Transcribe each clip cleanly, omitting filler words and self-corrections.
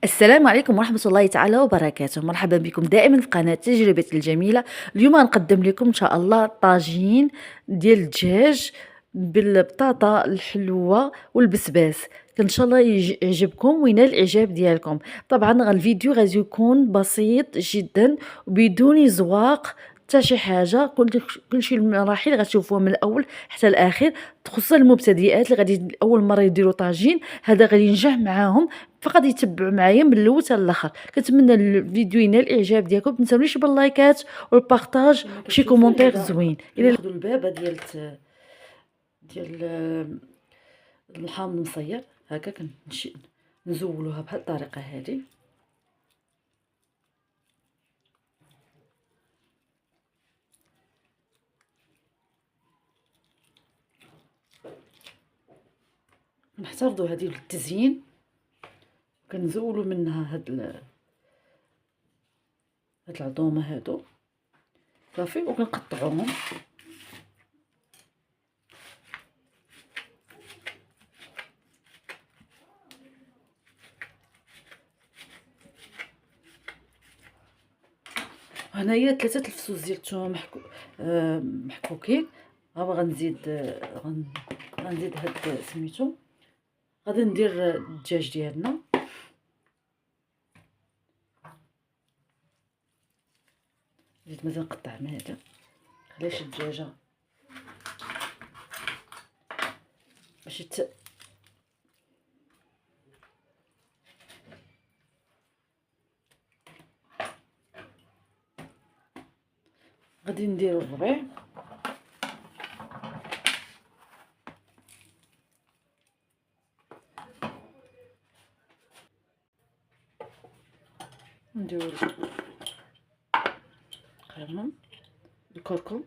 السلام عليكم ورحمة الله تعالى وبركاته. مرحبا بكم دائما في قناة تجربتي الجميلة. اليوم غنقدم لكم إن شاء الله طاجين ديال الدجاج بالبطاطا الحلوة والبسباس. إن شاء الله يعجبكم وينال الإعجاب ديالكم. طبعا الفيديو غادي يكون بسيط جدا وبدون زواق حتى شي حاجه. كلشي المراحل غتشوفوها من الاول حتى الاخر، خصوصا المبتدئات اللي غادي اول مره يديروا طاجين. هذا غادي ينجح معاهم، فقط يتبعوا معايا من الاول حتى الاخر. كنتمنى الفيديو ينال الاعجاب ديالكم. ما تنساونيش باللايكات والبارطاج وشي كومونتير زوين. الى ناخذوا البابه ديال اللحم المصير هكا نزولوها بهذه الطريقه هذه. نحتفظوا هذه للتزيين، كنزولوا منها هاد العظومه هادو صافي، وكنقطعوهم. هنايا 3 الفصوص ديال الثوم محكوكين. ها غنزيد هاد سميتو. غادي ندير الدجاج ديالنا. زيد مازال نقطع من هذا، علاش الدجاجه باش غادي نديرو الربيع. نديرو الكرمون، الكركم،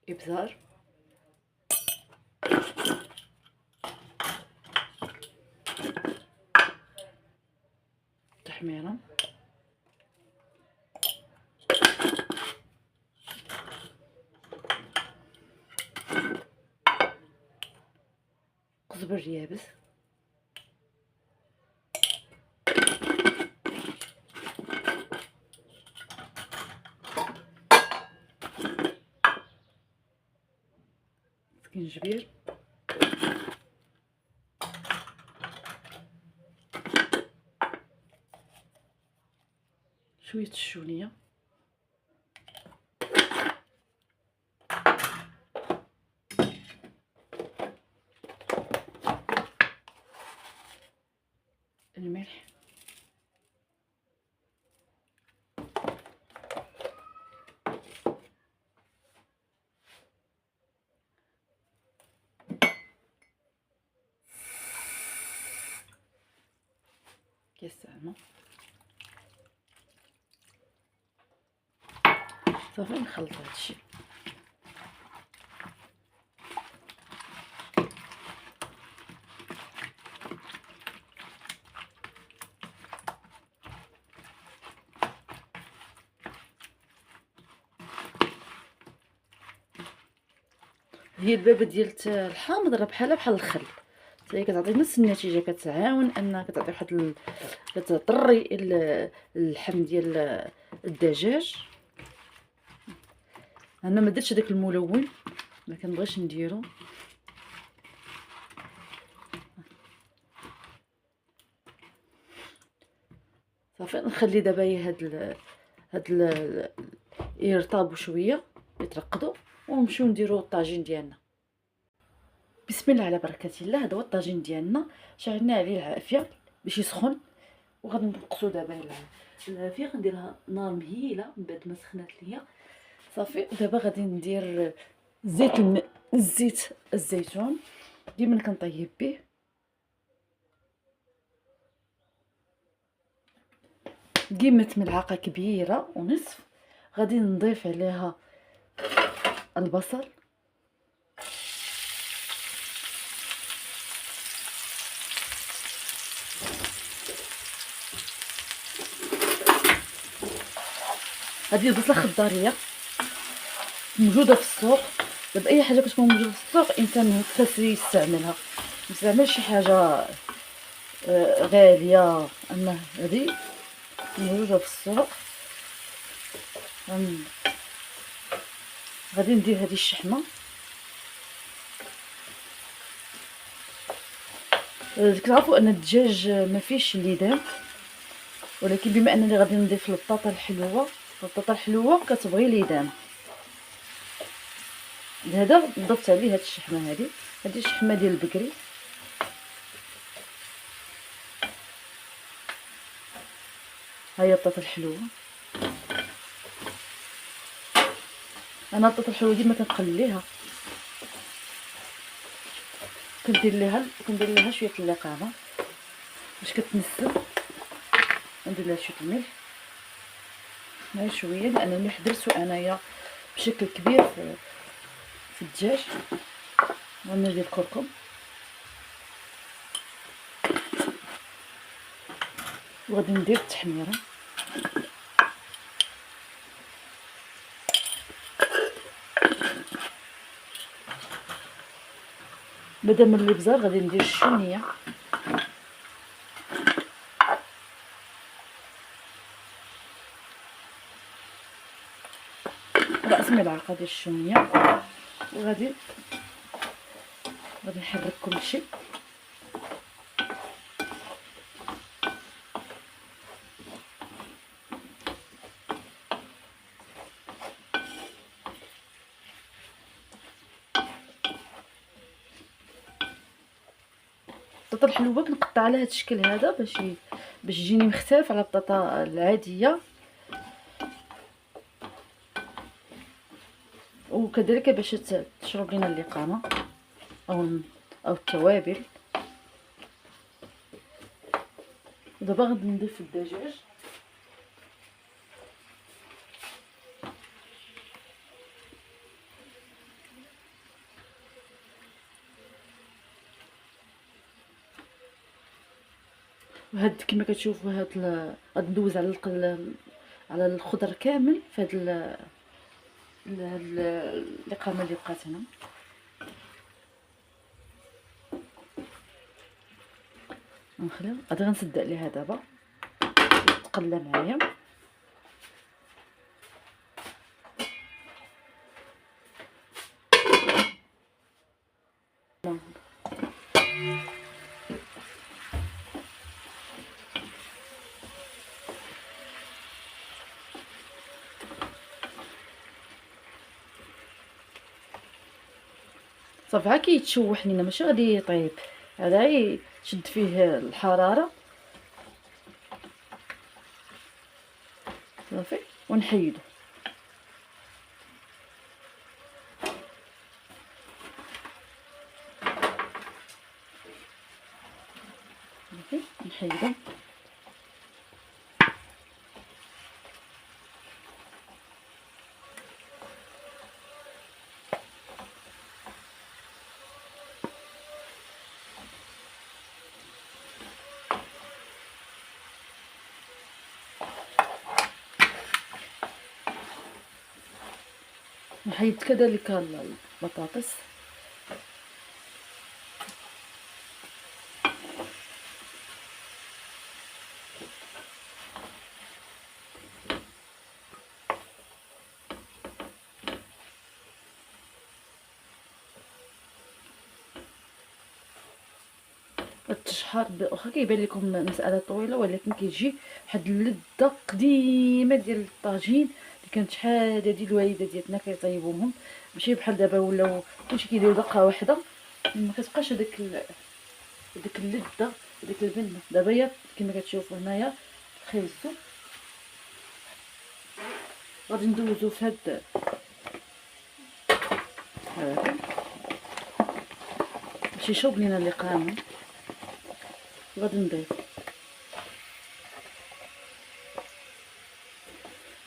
ابزار، تحميره، قزبر يابس، سكينجبير، شويه الشونيه، الملح، كاس زعما صافي. نخلط هادشي. هي البابه ديال الحامض راه بحال الخل، هي كتعطي نفس النتيجه. كتعاون انها كتعطي واحد كتطري اللحم ديال الدجاج. انا ما درتش داك الملون، ما كنبغيش نديرو. صافي نخلي دابا هاد يرطبوا شويه، يترقدوا، ونمشيو نديرو الطاجين ديالنا. بسم الله على بركه الله. هذا هو الطاجين ديالنا، شعلنا عليه العافيه باش يسخن، وغادي نقصو دابا العافيه. غنديرها نار مهيله من بعد ما سخنات ليا صافي. دابا غادي ندير زيت الزيتون ديما كنطيب به. قيمة ملعقه كبيره ونصف. غادي نضيف عليها البصل، هذه البصله خضاريه. موجوده في السوق. دابا اي حاجه كتكون موجوده في السوق الانسان خاص يستعملها، ما يستعملش شي حاجه غاليه. اما هذه موجوده في السوق. غادي ندير هذه الشحمه. كتعرفوا ان الدجاج ما فيش الليدان، ولكن بما انني غادي نضيف البطاطا الحلوه، البطاطا الحلوه كتبغي ليدان، لهذا ضفت عليه هاد الشحمه. هذه الشحمه ديال البكري. ها هي البطاطا الحلوه. انا البطاطا الحلوه ديما كنقليها، كندير لها شويه اللقامه باش كتنسل. ندير لها شويه الملح، غير شويه، لان الملح درتو انايا بشكل كبير في الدجاج. وندير الكركم وغادي ندير التحميره. بدا من الابزار غادي ندير الشونيه، راس ملعقه ديال الشونيه. وغادي نحرك كلشي. البطاطا الحلوه كنقطع على هذا الشكل هذا باش يجيني مختلف على البطاطا العاديه، وكذلك باش تشرب لنا اللقامه او التوابل. دابا غادي نضيف الدجاج. وهاد كما كتشوفوا غادي ندوز على الخضر كامل في هاد اللقامه اللي بقات هنا. نخليو غادي غنسد عليها دابا تقلى معايا. صافي ها كيتشوح لينا، ماشي غادي يطيب، هذا يشد فيه الحراره. صافي ونحيدو. صافي نحيدو. نحيد كذلك البطاطس. التشحار واخا كيبان لكم مساله طويله، ولكن كيجي واحد اللذه قديمه ديال الطاجين اللي كانت شحال هادي الوالده ديالنا كيطيبوهم. ماشي بحال دابا ولاو كلشي كيدير دقه واحده، ما كتبقاش هذيك اللذه وديك البنه. دابا هي كما كتشوفوا هنايا خيزو. غادي ندوزو في هاد باش يشرب لينا اللقامه. غادي نضيف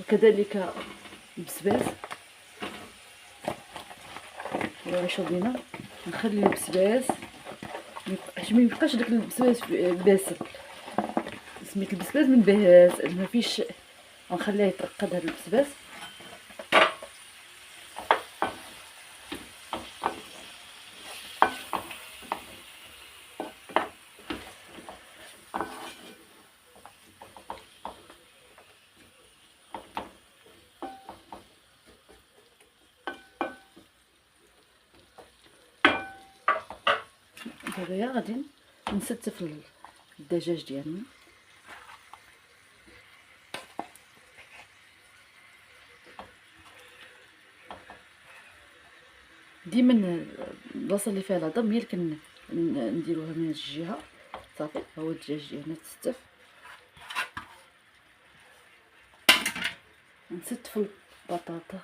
وكذلك البسباس. يشرب لينا. نخلي البسباس حيت ما يبقاش داك البسباس باسل، سميت البسباس من بهاز، ما فيش. غنخليه يترقد هذا البسباس. دابا غادي نستف الدجاج ديالنا. ديما البلاصه اللي فيها الهضم هي اللي نديروها من هاد الجهه. صافي ها هو الدجاج ديالنا تستف. نستفوا البطاطا.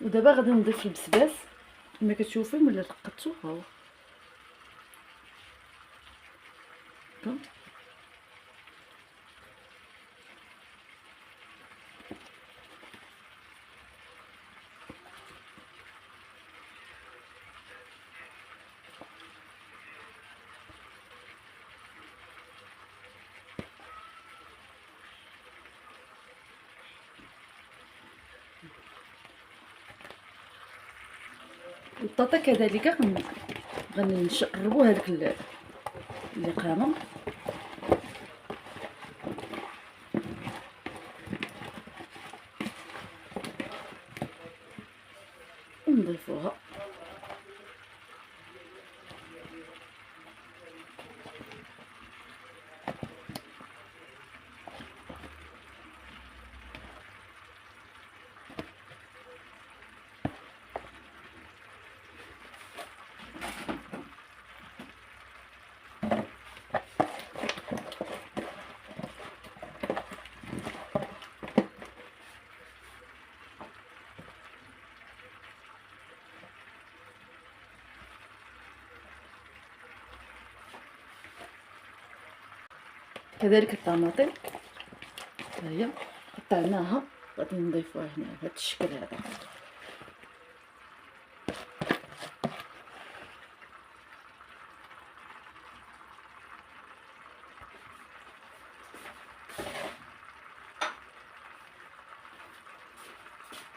ودابا غادي نضيف البسباس كما كتشوفوا ملي لقطتو ها هو. البطاطا كذلك غنشربوا هذيك القامه. ونضيفوها. كذلك الطماطم ها هي قطعناها، غادي نضيفوها هنا بهذا الشكل هذا.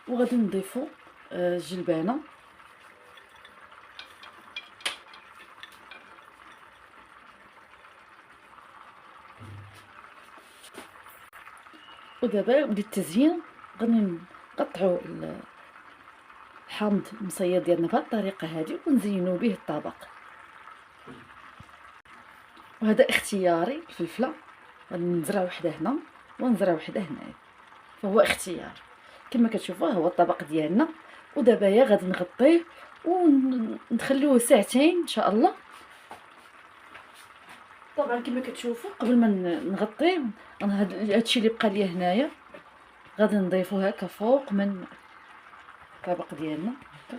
وغادي نضيفو الجلبانه. ودابا للتزيين غادي نقطعوا الحامض المصياد ديالنا بهذه الطريقه هذه ونزينوا به الطبق. وهذا اختياري. الفلفله غادي نزرع وحده هنا ونزرع وحده هنايا، فهو اختيار. كما كتشوفوا هو الطبق ديالنا. ودابا غادي نغطيه ونخليوه ساعتين ان شاء الله. طبعا كما كتشوفوا قبل ما نغطيه انا هادشي اللي بقى ليا هنايا غادي نضيفوه هكا فوق من الطبق ديالنا هكا.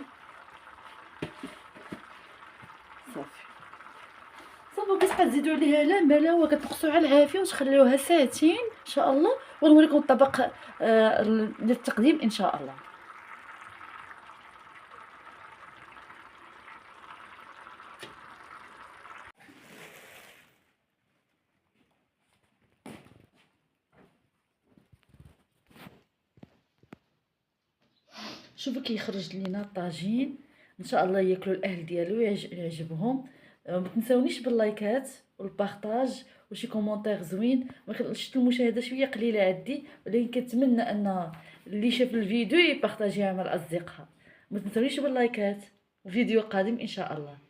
صافي كتبقى تزيدوا عليها لا مالا وكتنقصوا على العافيه وتخليوها ساعتين ان شاء الله. ونوريكم الطبق للتقديم ان شاء الله. شوفوا كيخرج لينا الطاجين ان شاء الله ياكلوا الاهل ديالو يعجبهم. ما تنساونيش باللايكات والبارطاج وشي كومونتير زوين. شفت المشاهده شويه قليله عندي، ولكن كنتمنى ان اللي شاف الفيديو يبارطاجيها مع الاصدقاء. ما تنساونيش باللايكات. وفيديو قادم ان شاء الله.